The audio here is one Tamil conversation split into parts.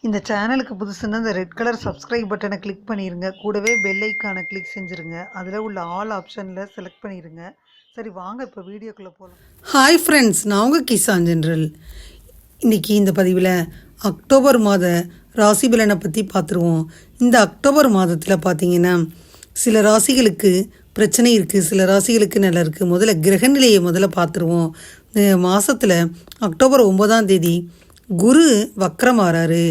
இந்த சேனலுக்கு புதுசுன்னா இந்த ரெட் கலர் சப்ஸ்கிரைப் பட்டனை கிளிக் பண்ணிடுங்க. கூடவே பெல் ஐக்கானை கிளிக் செஞ்சுருங்க. அதில் உள்ள ஆல் ஆப்ஷனில் செலக்ட் பண்ணிடுங்க. சரி வாங்க இப்போ வீடியோக்குள்ளே போகலாம். ஹாய் ஃப்ரெண்ட்ஸ், நான் உங்கள் கிசான் ஜென்ரல். இன்றைக்கி இந்த பதிவில் அக்டோபர் மாத ராசி பலனை பற்றி பார்த்துருவோம். இந்த அக்டோபர் மாதத்தில் பார்த்திங்கன்னா சில ராசிகளுக்கு பிரச்சனை இருக்குது, சில ராசிகளுக்கு நல்லா இருக்குது. முதல்ல கிரகநிலையை பார்த்துருவோம். இந்த மாதத்தில் அக்டோபர் 9ஆம் தேதி குரு வக்ரமாறாரு.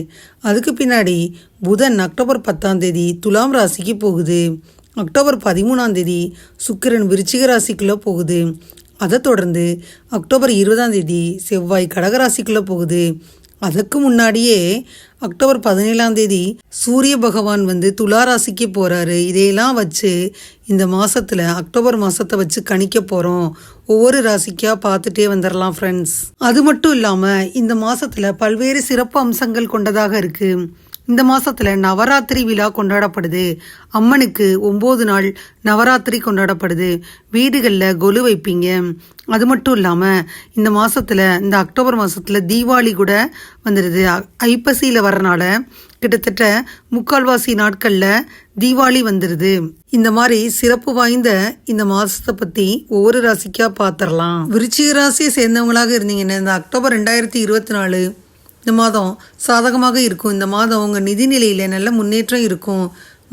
அதுக்கு பின்னாடி புதன் அக்டோபர் 10ஆம் தேதி துலாம் ராசிக்கு போகுது. அக்டோபர் 13ஆம் தேதி சுக்கிரன் விருச்சிக ராசிக்குள்ளே போகுது. அதை தொடர்ந்து அக்டோபர் 20ஆம் தேதி செவ்வாய் கடகராசிக்குள்ளே போகுது. அதுக்கு முன்னாடியே அக்டோபர் 17ஆம் தேதி சூரிய பகவான் துலா ராசிக்கு போகிறாரு. இதையெல்லாம் வச்சு இந்த மாதத்தில் அக்டோபர் மாதத்தை வச்சு கணிக்க போகிறோம். ஒவ்வொரு ராசிக்காக பார்த்துட்டே வந்துடலாம் ஃப்ரெண்ட்ஸ். அது மட்டும் இல்லாமல் இந்த மாதத்தில் பல்வேறு சிறப்பு அம்சங்கள் கொண்டதாக இருக்குது. இந்த மாதத்தில் நவராத்திரி விழா கொண்டாடப்படுது. அம்மனுக்கு 9 நாள் நவராத்திரி கொண்டாடப்படுது. வீடுகளில் கொலு வைப்பீங்க. அது மட்டும் இல்லாமல் இந்த மாதத்தில் இந்த அக்டோபர் மாதத்தில் தீபாவளி கூட வந்துடுது. ஐப்பசியில் வரனால கிட்டத்தட்ட 3/4 நாட்களில் தீபாவளி வந்துடுது. இந்த மாதிரி சிறப்பு வாய்ந்த இந்த மாதத்தை பற்றி ஒவ்வொரு ராசிக்காக பார்த்துடலாம். விருச்சிக ராசியை சேர்ந்தவங்களாக இருந்தீங்கன்னா இந்த அக்டோபர் 2024 இந்த மாதம் சாதகமாக இருக்கும். இந்த மாதம் உங்கள் நிதி நிலையில் நல்ல முன்னேற்றம் இருக்கும்.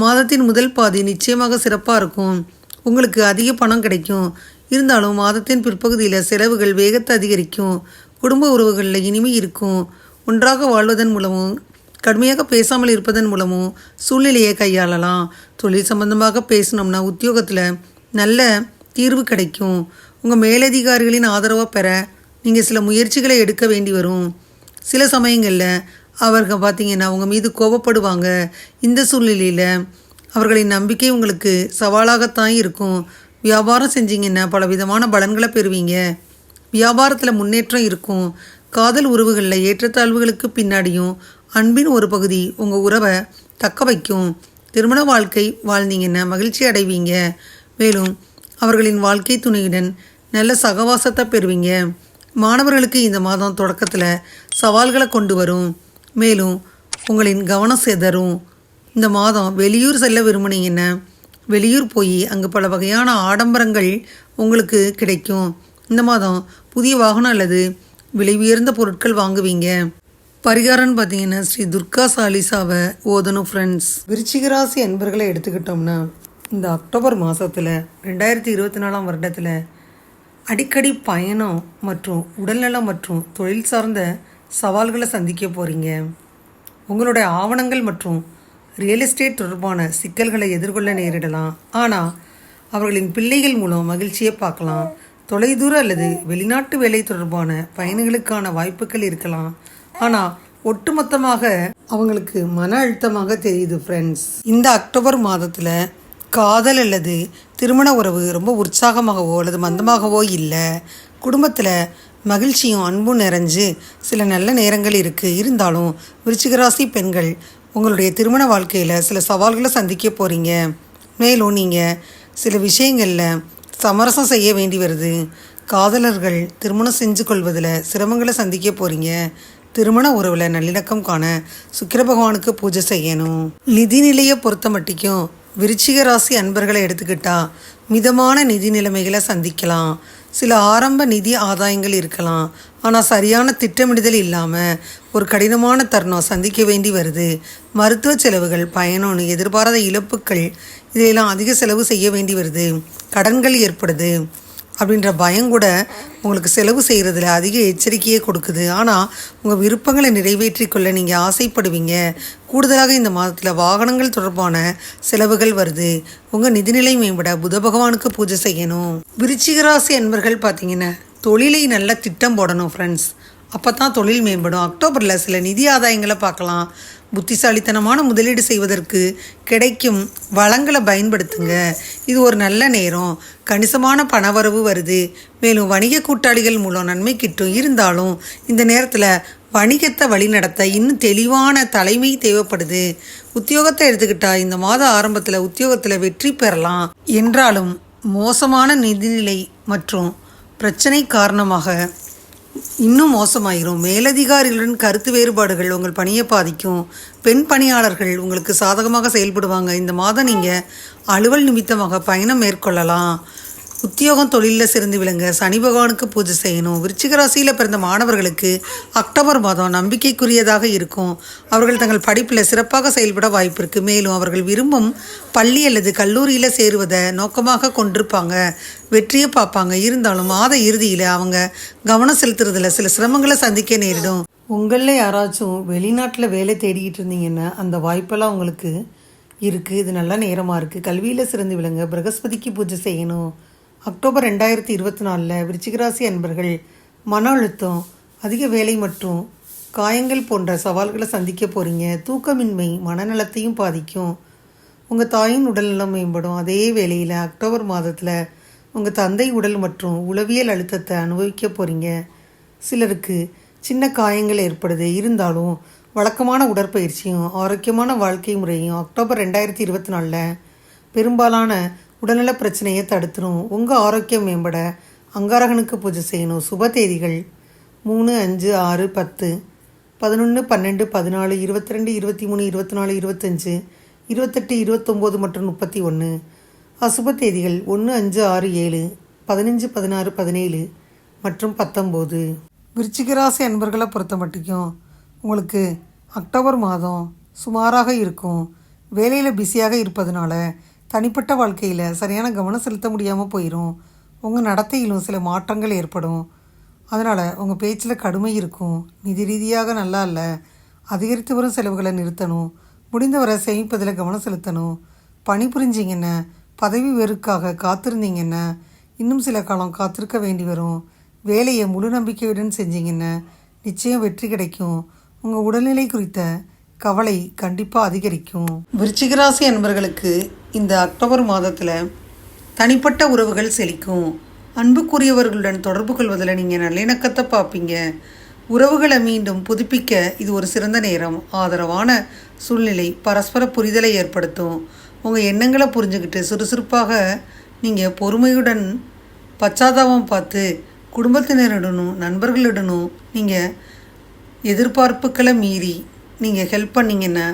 மாதத்தின் முதல் பாதி நிச்சயமாக சிறப்பாக இருக்கும். உங்களுக்கு அதிக பணம் கிடைக்கும். இருந்தாலும் மாதத்தின் பிற்பகுதியில் செலவுகள் வேகத்தை அதிகரிக்கும். குடும்ப உறவுகளில் இனிமை இருக்கும். ஒன்றாக வாழ்வதன் மூலமும் கடுமையாக பேசாமல் இருப்பதன் மூலமும் சூழ்நிலையை கையாளலாம். தொழில் சம்பந்தமாக பேசினோம்னா உத்தியோகத்தில் நல்ல தீர்வு கிடைக்கும். உங்கள் மேலதிகாரிகளின் ஆதரவை பெற நீங்கள் சில முயற்சிகளை எடுக்க வேண்டி வரும். சில சமயங்களில் அவர்கள் பார்த்திங்கன்னா அவங்க மீது கோபப்படுவாங்க. இந்த சூழ்நிலையில் அவர்களின் நம்பிக்கை உங்களுக்கு சவாலாகத்தான் இருக்கும். வியாபாரம் செஞ்சிங்கன்னா பல விதமான பலன்களை பெறுவீங்க. வியாபாரத்தில் முன்னேற்றம் இருக்கும். காதல் உறவுகளில் ஏற்றத்தாழ்வுகளுக்கு பின்னாடியும் அன்பின் ஒரு பகுதி உங்கள் உறவை தக்க வைக்கும். திருமண வாழ்க்கை வாழ்ந்தீங்கன்னா மகிழ்ச்சி அடைவீங்க. மேலும் அவர்களின் வாழ்க்கை துணையுடன் நல்ல சகவாசத்தை பெறுவீங்க. மாணவர்களுக்கு இந்த மாதம் தொடக்கத்தில் சவால்களை கொண்டு வரும். மேலும் உங்களின் கவனம் சிதறும். இந்த மாதம் வெளியூர் செல்ல விரும்புனீங்கன்னா வெளியூர் போய் அங்கே பல வகையான ஆடம்பரங்கள் உங்களுக்கு கிடைக்கும். இந்த மாதம் புதிய வாகனம் அல்லது விலை உயர்ந்த பொருட்கள் வாங்குவீங்க. பரிகாரம்னு பார்த்தீங்கன்னா ஸ்ரீ துர்கா சாலிசாவை ஓதணும் ஃப்ரெண்ட்ஸ். விருச்சிக ராசி அன்பர்களை எடுத்துக்கிட்டோம்னா இந்த அக்டோபர் மாதத்தில் 2024ஆம் வருடத்தில் அடிக்கடி பயணம் மற்றும் உடல்நலம் மற்றும் தொழில் சார்ந்த சவால்களை சந்திக்க போகிறீங்க. உங்களுடைய ஆவணங்கள் மற்றும் ரியல் எஸ்டேட் தொடர்பான சிக்கல்களை எதிர்கொள்ள நேரிடலாம். ஆனால் அவர்களின் பிள்ளைகள் மூலம் மகிழ்ச்சியை பார்க்கலாம். தொலைதூர அல்லது வெளிநாட்டு வேலை தொடர்பான பயணங்களுக்கான வாய்ப்புகள் இருக்கலாம். ஆனால் ஒட்டுமொத்தமாக அவங்களுக்கு மன அழுத்தமாக தெரியுது ஃப்ரெண்ட்ஸ். இந்த அக்டோபர் மாதத்தில் காதல் அல்லது திருமண உறவு ரொம்ப உற்சாகமாகவோ அல்லது மந்தமாகவோ இல்லை. குடும்பத்தில் மகிழ்ச்சியும் அன்பும் நிறைஞ்சு சில நல்ல நேரங்கள் இருக்குது. இருந்தாலும் விருச்சிகராசி பெண்கள் உங்களுடைய திருமண வாழ்க்கையில் சில சவால்களை சந்திக்க போகிறீங்க. மேலும் நீங்கள் சில விஷயங்களில் சமரசம் செய்ய வேண்டி வருது. காதலர்கள் திருமணம் செஞ்சு கொள்வதில் சிரமங்களை சந்திக்க போகிறீங்க. திருமண உறவில் நல்லிணக்கம் காண சுக்கிர பகவானுக்கு பூஜை செய்யணும். நிதிநிலையை பொறுத்த மட்டிக்கும் விருச்சிக ராசி அன்பர்களை எடுத்துக்கிட்டால் மிதமான நிதி நிலைமைகளை சந்திக்கலாம். சில ஆரம்ப நிதி ஆதாயங்கள் இருக்கலாம். ஆனால் சரியான திட்டமிடுதல் இல்லாமல் ஒரு கடினமான தருணம் சந்திக்க வேண்டி வருது. மருத்துவ செலவுகள், பயணம்னு எதிர்பாராத இழப்புகள், இதையெல்லாம் அதிக செலவு செய்ய வேண்டி வருது. கடன்கள் ஏற்படுது அப்படின்ற பயம் கூட உங்களுக்கு செலவு செய்கிறதுல அதிக எச்சரிக்கையை கொடுக்குது. ஆனால் உங்கள் விருப்பங்களை நிறைவேற்றி கொள்ள நீங்கள் ஆசைப்படுவீங்க. கூடுதலாக இந்த மாதத்தில் வாகனங்கள் தொடர்பான செலவுகள் வருது. உங்கள் நிதிநிலை மேம்பட புத பகவானுக்கு பூஜை செய்யணும். விருச்சிக ராசி அன்பர்கள் பார்த்தீங்கன்னா தொழிலை நல்ல திட்டம் போடணும் ஃப்ரெண்ட்ஸ். அப்போ தான் தொழில் மேம்படும். அக்டோபரில் சில நிதி ஆதாயங்களை பார்க்கலாம். புத்திசாலித்தனமான முதலீடு செய்வதற்கு கிடைக்கும் வளங்களை பயன்படுத்துங்க. இது ஒரு நல்ல நேரம். கணிசமான பணவரவு வருது. மேலும் வணிக கூட்டாளிகள் மூலம் நன்மை கிட்டும். இருந்தாலும் இந்த நேரத்தில் வணிகத்தை வழிநடத்த இன்னும் தெளிவான தலைமை தேவைப்படுது. உத்தியோகத்தை எடுத்துக்கிட்டால் இந்த மாத ஆரம்பத்தில் உத்தியோகத்தில் வெற்றி பெறலாம். என்றாலும் மோசமான நிதிநிலை மற்றும் பிரச்சனை காரணமாக இன்னும் மோசமாயிரும். மேலதிகாரிகளுடன் கருத்து வேறுபாடுகள் உங்கள் பணியை பாதிக்கும். பெண் பணியாளர்கள் உங்களுக்கு சாதகமாக செயல்படுவாங்க. இந்த மாதம் நீங்கள் அலுவல் நிமித்தமாக பயணம் மேற்கொள்ளலாம். உத்தியோகம் தொழிலில் சிறந்து விளங்க சனி பகவானுக்கு பூஜை செய்யணும். விருச்சிக ராசியில் பிறந்த மாணவர்களுக்கு அக்டோபர் மாதம் நம்பிக்கைக்குரியதாக இருக்கும். அவர்கள் தங்கள் படிப்பில் சிறப்பாக செயல்பட வாய்ப்பு இருக்குது. மேலும் அவர்கள் விரும்பும் பள்ளி அல்லது கல்லூரியில் சேருவதை நோக்கமாக கொண்டிருப்பாங்க. வெற்றியை பார்ப்பாங்க. இருந்தாலும் மாத இறுதியில் அவங்க கவனம் செலுத்துறதுல சில சிரமங்களை சந்திக்க நேரிடும். உங்களில் யாராச்சும் வெளிநாட்டில் வேலை தேடிக்கிட்டு இருந்தீங்கன்னா அந்த வாய்ப்பெல்லாம் உங்களுக்கு இருக்குது. இது நல்ல நேரமாக இருக்குது. கல்வியில் சிறந்து விளங்க பிரகஸ்பதிக்கு பூஜை செய்யணும். அக்டோபர் 2024 விருச்சிகராசி அன்பர்கள் மன அழுத்தம், அதிக வேலை மற்றும் காயங்கள் போன்ற சவால்களை சந்திக்க போகிறீங்க. தூக்கமின்மை மனநலத்தையும் பாதிக்கும். உங்கள் தாயின் உடல்நலம் மேம்படும். அதே வேளையில் அக்டோபர் மாதத்தில் உங்கள் தந்தை உடல் மற்றும் உளவியல் அழுத்தத்தை அனுபவிக்க போகிறீங்க. சிலருக்கு சின்ன காயங்கள் ஏற்படுது. இருந்தாலும் வழக்கமான உடற்பயிற்சியும் ஆரோக்கியமான வாழ்க்கை முறையும் அக்டோபர் 2024 பெரும்பாலான உடல்நல பிரச்சனையை தடுத்துடும். உங்கள் ஆரோக்கியம் மேம்பட அங்காரகனுக்கு பூஜை செய்யணும். சுப தேதிகள் 3, 5, 6, 10, 11, 12, 14, 22, 23, 24, 25, 28, 29 மற்றும் 31. அசுப தேதிகள் 1, 5, 6, 7, 15, 16, 17 மற்றும் 19. விருச்சிகராசி அன்பர்களை பொறுத்த மட்டும் உங்களுக்கு அக்டோபர் மாதம் சுமாராக இருக்கும். வேலையில் பிஸியாக இருப்பதனால தனிப்பட்ட வாழ்க்கையில் சரியான கவனம் செலுத்த முடியாமல் போயிடும். உங்கள் நடத்தையிலும் சில மாற்றங்கள் ஏற்படும். அதனால் உங்கள் பேச்சில் கடுமை இருக்கும். நிதி ரீதியாக நல்லா இல்லை. அதிகரித்து வரும் செலவுகளை நிறுத்தணும். முடிந்தவரை சேமிப்பதில் கவனம் செலுத்தணும். பணி புரிஞ்சிங்கன்னா பதவி உயர்வுக்காக காத்திருந்தீங்கன்னா இன்னும் சில காலம் காத்திருக்க வேண்டி வரும். வேலையை முழு நம்பிக்கையுடன் செஞ்சீங்கன்னா நிச்சயம் வெற்றி கிடைக்கும். உங்கள் உடல்நிலை குறித்த கவலை கண்டிப்பாக அதிகரிக்கும். விருச்சிகராசி அன்பர்களுக்கு இந்த அக்டோபர் மாதத்தில் தனிப்பட்ட உறவுகள் செழிக்கும். அன்புக்குரியவர்களுடன் தொடர்பு கொள்வதில் நீங்கள் நல்லிணக்கத்தை பார்ப்பீங்க. உறவுகளை மீண்டும் புதுப்பிக்க இது ஒரு சிறந்த நேரம். ஆதரவான சூழ்நிலை பரஸ்பர புரிதலை ஏற்படுத்தும். உங்கள் எண்ணங்களை புரிஞ்சுக்கிட்டு சுறுசுறுப்பாக நீங்கள் பொறுமையுடன் பச்சாதாபம் பார்த்து குடும்பத்தினருடனும் நண்பர்களுடனும் நீங்கள் எதிர்பார்ப்புகளை மீறி நீங்கள் ஹெல்ப் பண்ணிங்கன்னா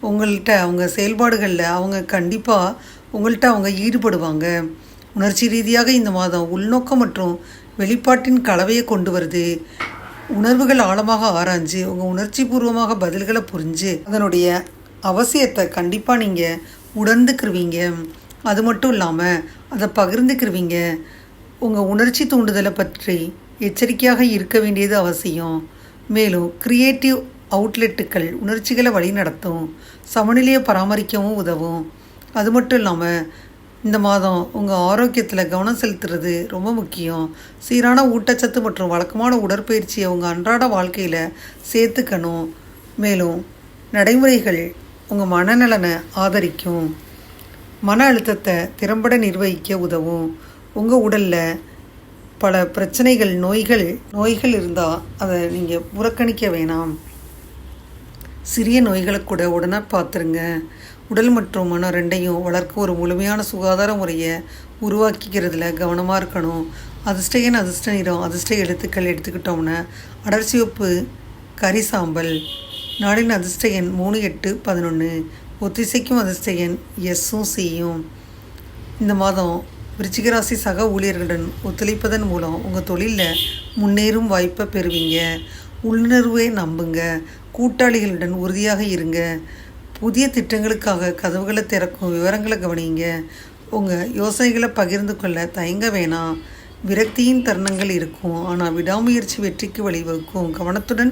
உங்கள்கிட்ட அவங்க செயல்பாடுகளில் அவங்க கண்டிப்பாக உங்கள்கிட்ட அவங்க ஈடுபடுவாங்க. உணர்ச்சி ரீதியாக இந்த மாதம் உள்நோக்கம் மற்றும் வெளிப்பாட்டின் கலவையை கொண்டு வருது. உணர்வுகள் ஆழமாக ஆராய்ஞ்சு உங்கள் உணர்ச்சி பூர்வமாக பதில்களை புரிஞ்சு அதனுடைய அவசியத்தை கண்டிப்பாக நீங்கள் உணர்ந்துக்கிருவீங்க. அது மட்டும் இல்லாமல் அதை பகிர்ந்துக்கிருவீங்க. உங்கள் உணர்ச்சி தூண்டுதலை பற்றி எச்சரிக்கையாக இருக்க வேண்டியது அவசியம். மேலும் கிரியேட்டிவ் அவுட்லெட்டுகள் உணர்ச்சிகளை வழி நடத்தும். சமநிலையை பராமரிக்கவும் உதவும். அது மட்டும் இல்லாமல் இந்த மாதம் உங்கள் ஆரோக்கியத்தில் கவனம் செலுத்துறது ரொம்ப முக்கியம். சீரான ஊட்டச்சத்து மற்றும் வழக்கமான உடற்பயிற்சியை உங்கள் அன்றாட வாழ்க்கையில் சேர்த்துக்கணும். மேலும் நடைமுறைகள் உங்கள் மனநலனை ஆதரிக்கும். மன அழுத்தத்தை திறம்பட நிர்வகிக்க உதவும். உங்கள் உடலில் பல பிரச்சனைகள் நோய்கள் இருந்தால் அதை நீங்கள் புறக்கணிக்க வேணாம். சிறிய நோய்களை கூட உடனே பார்த்துருங்க. உடல் மற்றும் மனம் ரெண்டையும் வளர்க்க ஒரு முழுமையான சுகாதார முறையை உருவாக்கிக்கிறதுல கவனமாக இருக்கணும். அதிர்ஷ்ட எண், அதிர்ஷ்ட நிறம், அதிர்ஷ்ட எழுத்துக்கள் எடுத்துக்கிட்டோம்னா அடர் சிவப்பு, கரி சாம்பல். நாளின் அதிர்ஷ்ட எண் 3, 8, 11. ஒத்திசைக்கும் அதிர்ஷ்ட எண் எஸ்ஸும் சியும். இந்த மாதம் விருச்சிகராசி சக ஊழியர்களுடன் ஒத்துழைப்பதன் மூலம் உங்கள் தொழிலில் முன்னேறும் வாய்ப்பை பெறுவீங்க. உள்ளுணர்வை நம்புங்க. கூட்டாளிகளுடன் உறுதியாக இருங்க. புதிய திட்டங்களுக்காக கதவுகளை திறக்கும் விவரங்களை கவனிங்க. உங்கள் யோசனைகளை பகிர்ந்து கொள்ள தயங்க வேணாம். விரக்தியின் தருணங்கள் இருக்கும். ஆனால் விடாமுயற்சி வெற்றிக்கு வழிவகுக்கும். கவனத்துடன்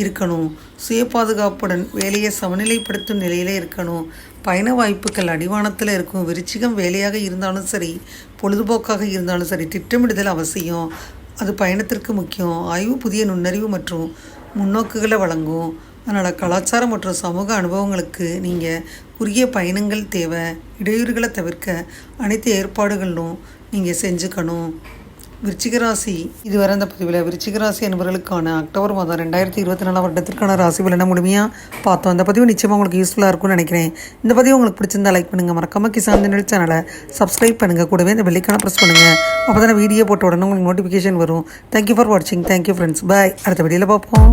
இருக்கணும். சுய பாதுகாப்புடன் வேலையை சமநிலைப்படுத்தும் நிலையில் இருக்கணும். பயண வாய்ப்புகள் அடிவானத்தில் இருக்கும். விருச்சிகம் வேலையாக இருந்தாலும் சரி, பொழுதுபோக்காக இருந்தாலும் சரி, திட்டமிடுதல் அவசியம். அது பயணத்திற்கு முக்கியம். ஆய்வு புதிய நுண்ணறிவு மற்றும் முன்னோக்குகளை வழங்கும். அதனால் கலாச்சாரம் மற்றும் சமூக அனுபவங்களுக்கு நீங்கள் குறுகிய பயணங்கள் தேவை. இடையூறுகளை தவிர்க்க அனைத்து ஏற்பாடுகளும் நீங்கள் செஞ்சுக்கணும். விருச்சிக ராசி இதுவரை இந்த பதிவில் விருச்சிக ராசி என்பவர்களுக்கான அக்டோபர் மாதம் 2024 வருடத்திற்கான ராசி பலனை முழுமையாக பார்த்தோம். அந்த பதிவு நிச்சயமாக உங்களுக்கு யூஸ்ஃபுல்லாக இருக்கும்னு நினைக்கிறேன். இந்த பதிவு உங்களுக்கு பிடிச்சிருந்தா லைக் பண்ணுங்கள், மறக்காமல் கிசான் ஜெனரல் சேனலை சப்ஸ்கிரைப் பண்ணுங்கள், கூடவே இந்த பெல்லைக்கான ப்ரெஸ் பண்ணுங்கள். அப்போ தானே வீடியோ போட்ட உடனே உங்களுக்கு நோட்டிஃபிகேஷன் வரும். தேங்க்யூ ஃபார் வாட்சிங். Thank you friends. பாய். அடுத்த வீடியோவில் பார்ப்போம்.